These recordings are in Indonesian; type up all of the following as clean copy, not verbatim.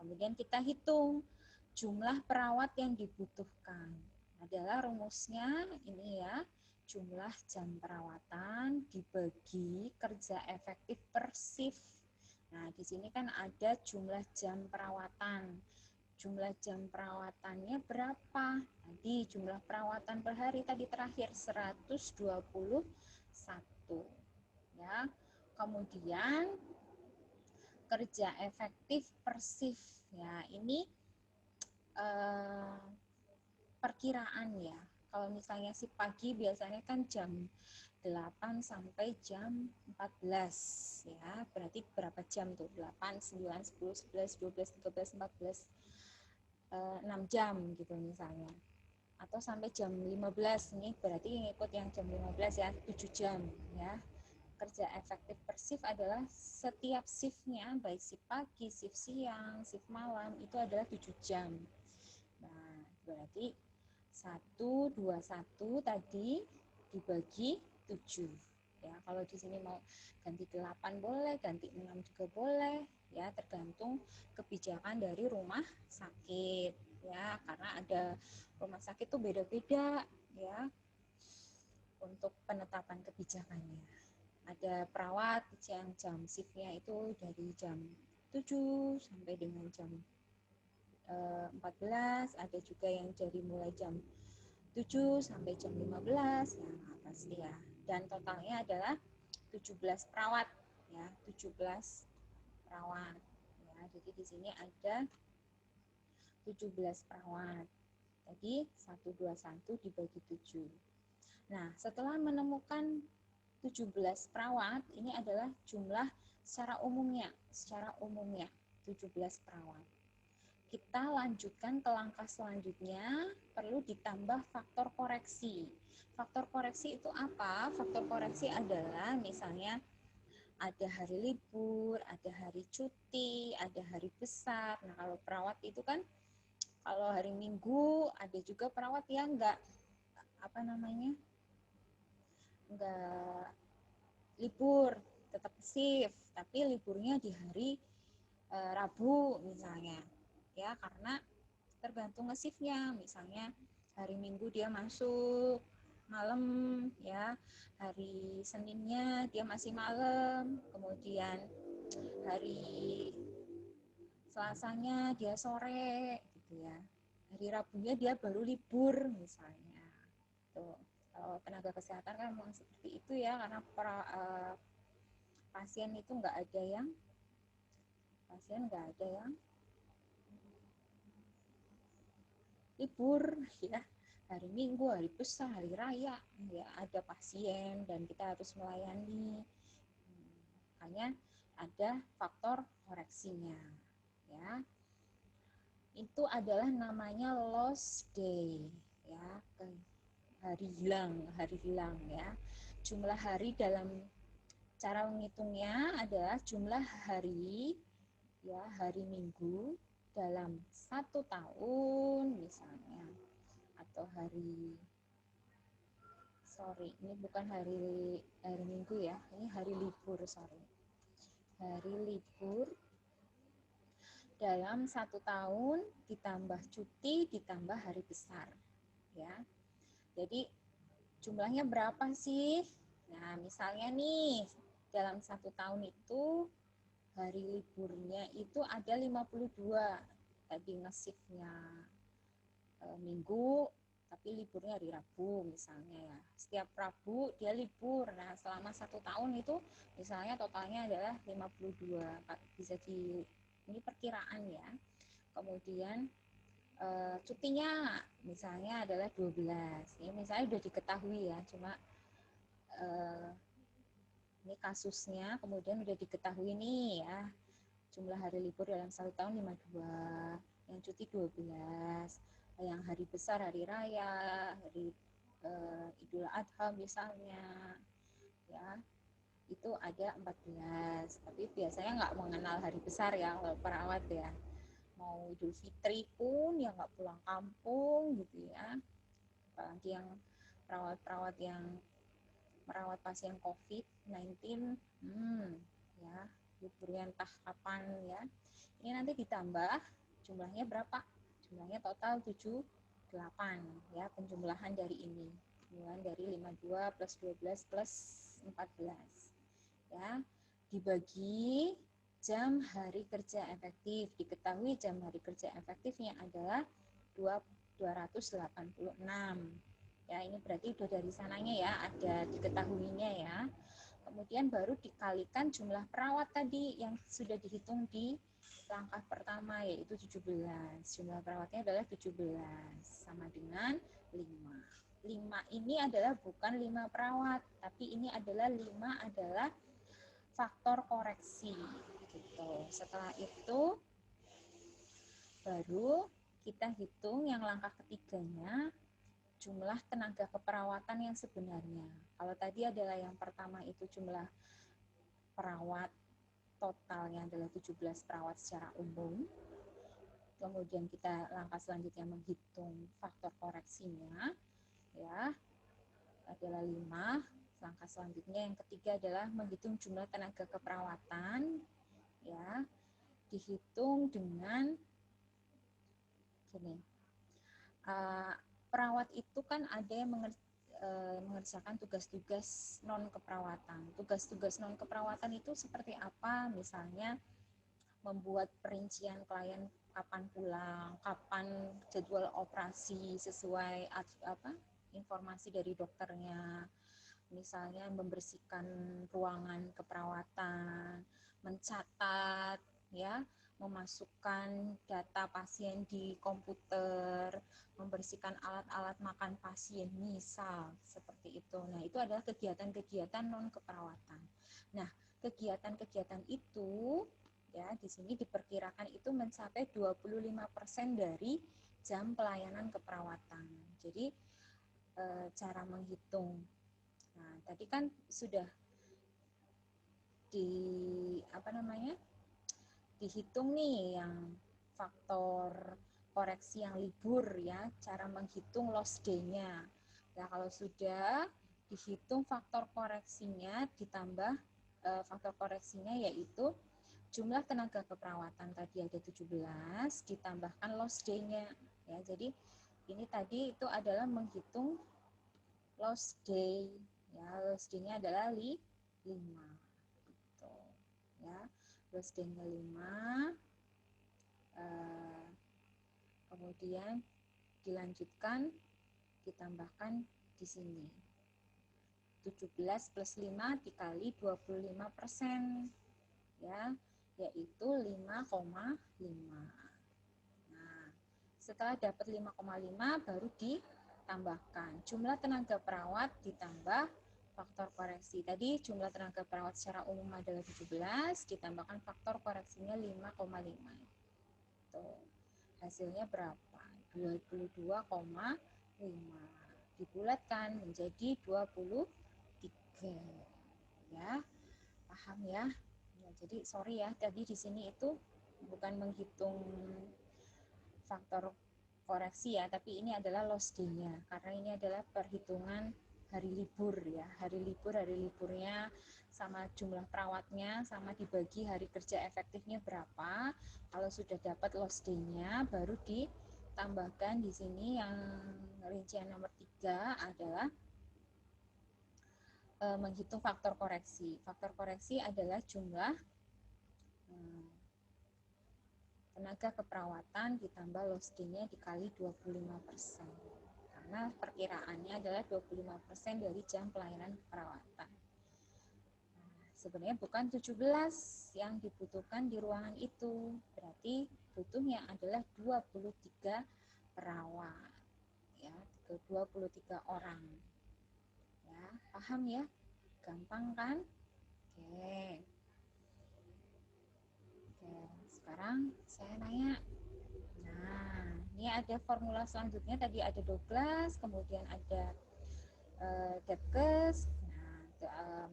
kemudian kita hitung jumlah perawat yang dibutuhkan. Adalah rumusnya ini ya, jumlah jam perawatan dibagi kerja efektif per shift. Nah, di sini kan ada jumlah jam perawatan. Jumlah jam perawatannya berapa? Tadi jumlah perawatan per hari tadi terakhir 121 ya. Kemudian kerja efektif per shift ya. Ini perkiraan ya. Kalau misalnya si pagi biasanya kan jam 8 sampai jam 14 ya. Berarti berapa jam tuh? 8, 9, 10, 11, 12, 13, 14 6 jam gitu misalnya. Atau sampai jam 15 nih, berarti ngikut yang jam 15 ya, 7 jam ya. Kerja efektif per shift adalah setiap shiftnya, baik shift pagi, shift siang, shift malam, itu adalah 7 jam. Nah, berarti 121 tadi dibagi 7. Ya, kalau di sini mau ganti 8 boleh, ganti 6 juga boleh, ya tergantung kebijakan dari rumah sakit. Ya, karena ada rumah sakit tuh beda-beda ya untuk penetapan kebijakannya. Ada perawat yang jam shiftnya itu dari jam 7 sampai dengan jam 14, ada juga yang dari mulai jam 7 sampai jam 15 ya pasti ya. Dan totalnya adalah 17 perawat ya, 17 perawat. Ya, jadi di sini ada 17 perawat. Jadi 121 dibagi 7. Nah, setelah menemukan 17 perawat, ini adalah jumlah secara umumnya 17 perawat. Kita lanjutkan ke langkah selanjutnya, perlu ditambah faktor koreksi. Faktor koreksi itu apa? Faktor koreksi adalah misalnya ada hari libur, ada hari cuti, ada hari besar. Nah, kalau perawat itu kan kalau hari Minggu ada juga perawat yang enggak enggak libur, tetap shift, tapi liburnya di hari Rabu misalnya. Ya, karena tergantung nge-shiftnya. Misalnya hari Minggu dia masuk malam ya, hari Seninnya dia masih malam, kemudian hari Selasanya dia sore gitu ya. Hari Rabunya dia baru libur misalnya. Tuh. Kalau tenaga kesehatan kan memang seperti itu ya, karena pasien itu nggak ada yang libur ya, hari Minggu, hari besar, hari raya ya ada pasien dan kita harus melayani. Makanya ada faktor koreksinya ya. Itu adalah namanya lost day ya, hari hilang ya. Jumlah hari dalam cara menghitungnya adalah jumlah hari ya, hari Minggu dalam 1 tahun misalnya, atau ini bukan hari Minggu ya, ini hari libur, hari libur dalam 1 tahun ditambah cuti ditambah hari besar ya. Jadi jumlahnya berapa sih? Nah, misalnya nih dalam 1 tahun itu hari liburnya itu ada 52. Tadi nge-shiftnya Minggu, tapi liburnya hari Rabu misalnya ya. Setiap Rabu dia libur. Nah, selama 1 tahun itu misalnya totalnya adalah 52. Bisa ini perkiraan ya. Kemudian cutinya misalnya adalah 12. Ini misalnya sudah diketahui ya, cuma ini kasusnya kemudian sudah diketahui nih ya. Jumlah hari libur dalam 1 tahun 52, yang cuti 12, yang hari besar, hari raya, hari Idul Adha misalnya, ya itu ada 14. Tapi biasanya nggak mengenal hari besar ya kalau perawat ya. Mau Idul Fitri pun ya nggak pulang kampung gitu ya. Apalagi yang perawat-perawat yang merawat pasien COVID-19, ya liburnya entah kapan ya. Ini nanti ditambah jumlahnya berapa? Jumlahnya total 78 ya, penjumlahan dari ini. Penjumlahan dari 52 plus 12 plus 14 ya. Dibagi jam hari kerja efektif. Diketahui jam hari kerja efektifnya adalah 286. Ya, ini berarti udah dari sananya ya, ada diketahuinya ya. Kemudian baru dikalikan jumlah perawat tadi yang sudah dihitung di langkah pertama, yaitu 17. Jumlah perawatnya adalah 17 sama dengan 5. 5 ini adalah bukan 5 perawat, tapi ini adalah 5 adalah faktor koreksi gitu. Setelah itu baru kita hitung yang langkah ketiganya, jumlah tenaga keperawatan yang sebenarnya. Kalau tadi adalah yang pertama itu jumlah perawat totalnya adalah 17 perawat secara umum. Kemudian kita langkah selanjutnya menghitung faktor koreksinya ya, adalah 5. Langkah selanjutnya yang ketiga adalah menghitung jumlah tenaga keperawatan ya, dihitung dengan gini. Perawat itu kan ada yang mengerjakan tugas-tugas non keperawatan. Tugas-tugas non keperawatan itu seperti apa? Misalnya membuat perincian klien kapan pulang, kapan jadwal operasi sesuai informasi dari dokternya. Misalnya membersihkan ruangan keperawatan, mencatat ya, memasukkan data pasien di komputer, membersihkan alat-alat makan pasien, misal seperti itu. Nah, itu adalah kegiatan-kegiatan non keperawatan. Nah, kegiatan-kegiatan itu ya di sini diperkirakan itu mencapai 25% dari jam pelayanan keperawatan. Jadi cara menghitung. Nah, tadi kan sudah dihitung nih yang faktor koreksi yang libur ya, cara menghitung lost day-nya. Nah, kalau sudah dihitung faktor koreksinya ditambah faktor koreksinya yaitu jumlah tenaga keperawatan tadi ada 17 ditambahkan lost day-nya ya. Jadi ini tadi itu adalah menghitung lost day ya, lost day-nya adalah 5 gitu ya. Lost day-nya 5, kemudian dilanjutkan ditambahkan di sini 17 plus 5 dikali 25% ya, yaitu 5,5. Nah, setelah dapat 5,5 baru ditambahkan jumlah tenaga perawat ditambah faktor koreksi. Tadi jumlah tenaga perawat secara umum adalah 17, ditambahkan faktor koreksinya 5,5. Tuh. Hasilnya berapa? 22,5. Dibulatkan menjadi 23. Ya. Paham ya? Ya, jadi sorry ya, tadi di sini itu bukan menghitung faktor koreksi ya, tapi ini adalah lost day-nya, karena ini adalah perhitungan hari libur ya, hari liburnya sama jumlah perawatnya sama dibagi hari kerja efektifnya berapa. Kalau sudah dapat lost day-nya baru ditambahkan di sini yang rincian nomor 3 adalah menghitung faktor koreksi. Faktor koreksi adalah jumlah tenaga keperawatan ditambah lost day-nya dikali 25%. Karena perkiraannya adalah 25% dari jam pelayanan keperawatan. Nah, sebenarnya bukan 17 yang dibutuhkan di ruangan itu. Berarti butuhnya adalah 23 perawat. Ya, 23 orang. Ya, paham ya? Gampang kan? Oke. Sekarang saya nanya. Nah, ini ada formula selanjutnya. Tadi ada Douglas, kemudian ada Depkes,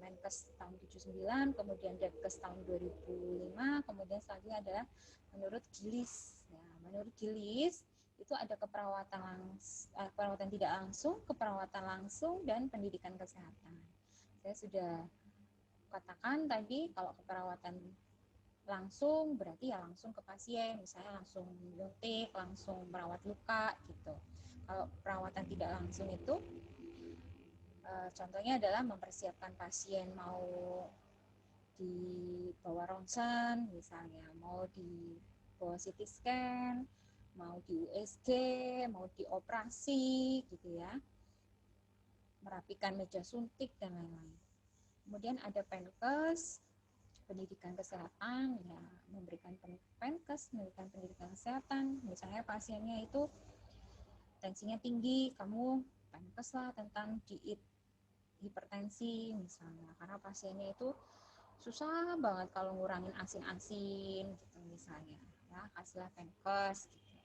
Menkes tahun 79, kemudian Depkes tahun 2005, kemudian selanjutnya adalah menurut Gillies. Ya, menurut Gillies itu ada keperawatan tidak langsung, keperawatan langsung, dan pendidikan kesehatan. Saya sudah katakan tadi kalau keperawatan langsung berarti ya langsung ke pasien, misalnya langsung nyuntik, langsung merawat luka gitu. Kalau perawatan tidak langsung itu contohnya adalah mempersiapkan pasien mau dibawa ronsen misalnya, mau dibawa CT scan, mau di USG, mau dioperasi gitu ya, merapikan meja suntik dan lain-lain. Kemudian ada Penkes, pendidikan kesehatan, ya memberikan Penkes, memberikan pendidikan kesehatan. Misalnya pasiennya itu tensinya tinggi, kamu Penkes lah tentang diet hipertensi misalnya, karena pasiennya itu susah banget kalau ngurangin asin-asin gitu misalnya, ya kasihlah Penkes gitu.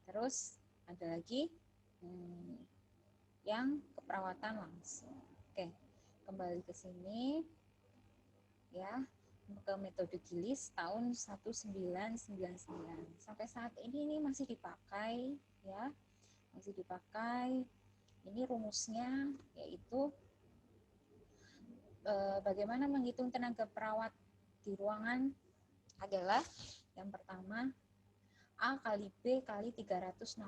Terus ada lagi yang keperawatan langsung. Oke, kembali ke sini ya, ke metode Gillies tahun 1999. Sampai saat ini masih dipakai ya, masih dipakai. Ini rumusnya yaitu bagaimana menghitung tenaga perawat di ruangan adalah yang pertama A kali B kali 365.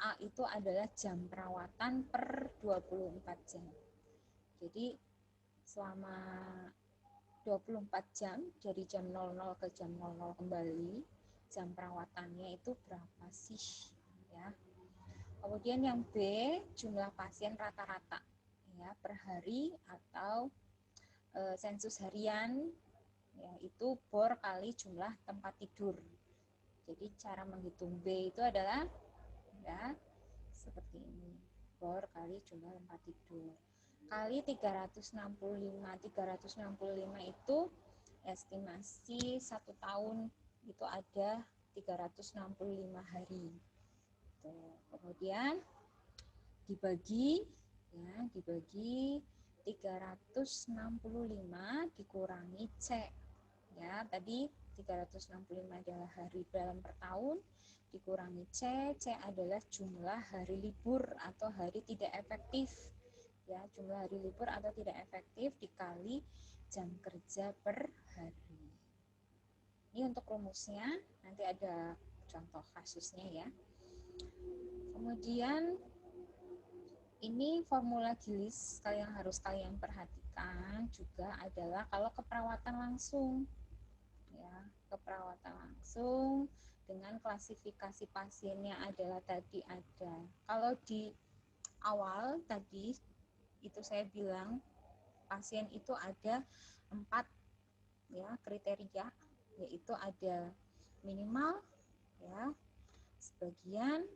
A itu adalah jam perawatan per 24 jam. Jadi selama 24 jam dari jam 00 ke jam 00 kembali, jam perawatannya itu berapa sih ya. Kemudian yang B, jumlah pasien rata-rata ya per hari atau sensus harian, yaitu bor kali jumlah tempat tidur. Jadi cara menghitung B itu adalah ya seperti ini, bor kali jumlah tempat tidur kali 365. 365 itu estimasi 1 tahun itu ada 365 hari. Kemudian dibagi 365 dikurangi C. Ya, tadi 365 adalah hari dalam per tahun, dikurangi C adalah jumlah hari libur atau hari tidak efektif. Ya, jumlah hari libur atau tidak efektif dikali jam kerja per hari. Ini untuk rumusnya, nanti ada contoh kasusnya ya. Kemudian ini formula Gillies yang harus kalian perhatikan juga adalah kalau keperawatan langsung. Ya, keperawatan langsung dengan klasifikasi pasiennya adalah tadi ada. Kalau di awal tadi itu saya bilang pasien itu ada 4 ya kriteria, yaitu ada minimal ya, sebagian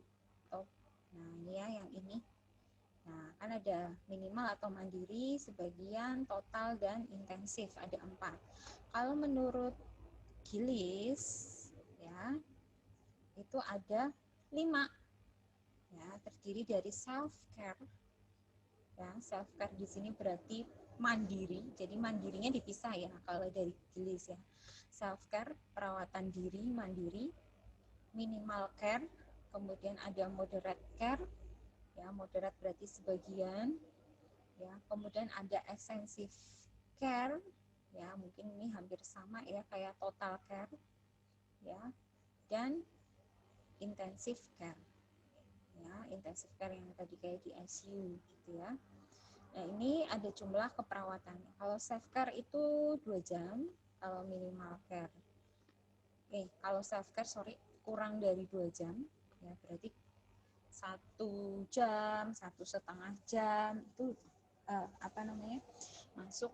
atau nah ini ya yang ini. Nah, kan ada minimal atau mandiri, sebagian, total, dan intensif. Ada 4. Kalau menurut Gillies, ya, itu ada 5. Ya, terdiri dari self-care. Ya, self-care di sini berarti mandiri. Jadi mandirinya dipisah ya, kalau dari Gillies ya. Self-care, perawatan diri, mandiri. Minimal care, kemudian ada moderate care. Ya, moderate berarti sebagian, ya. Kemudian ada extensive care, ya mungkin ini hampir sama ya kayak total care, ya. Dan intensive care, ya intensive care yang tadi kayak di ICU gitu ya. Nah, ini ada jumlah keperawatannya. Kalau self care itu 2 jam, kalau minimal care kalau self care kurang dari 2 jam, ya berarti 1 jam, 1,5 jam itu masuk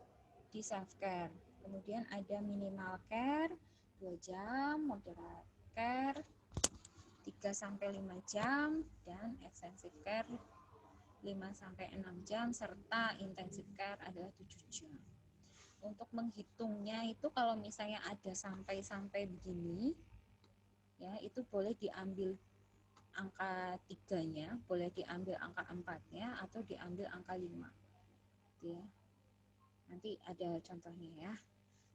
di self care. Kemudian ada minimal care 2 jam, moderate care 3-5 jam, dan extensive care 5-6 jam, serta intensive care adalah 7 jam. Untuk menghitungnya itu kalau misalnya ada sampai begini, ya itu boleh diambil angka 3-nya, boleh diambil angka 4-nya, atau diambil angka 5. Ya. Nanti ada contohnya ya.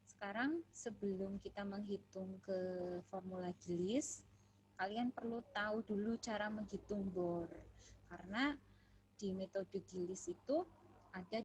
Sekarang sebelum kita menghitung ke formula Gillies, kalian perlu tahu dulu cara menghitung bor. Karena di metode Gillies itu ada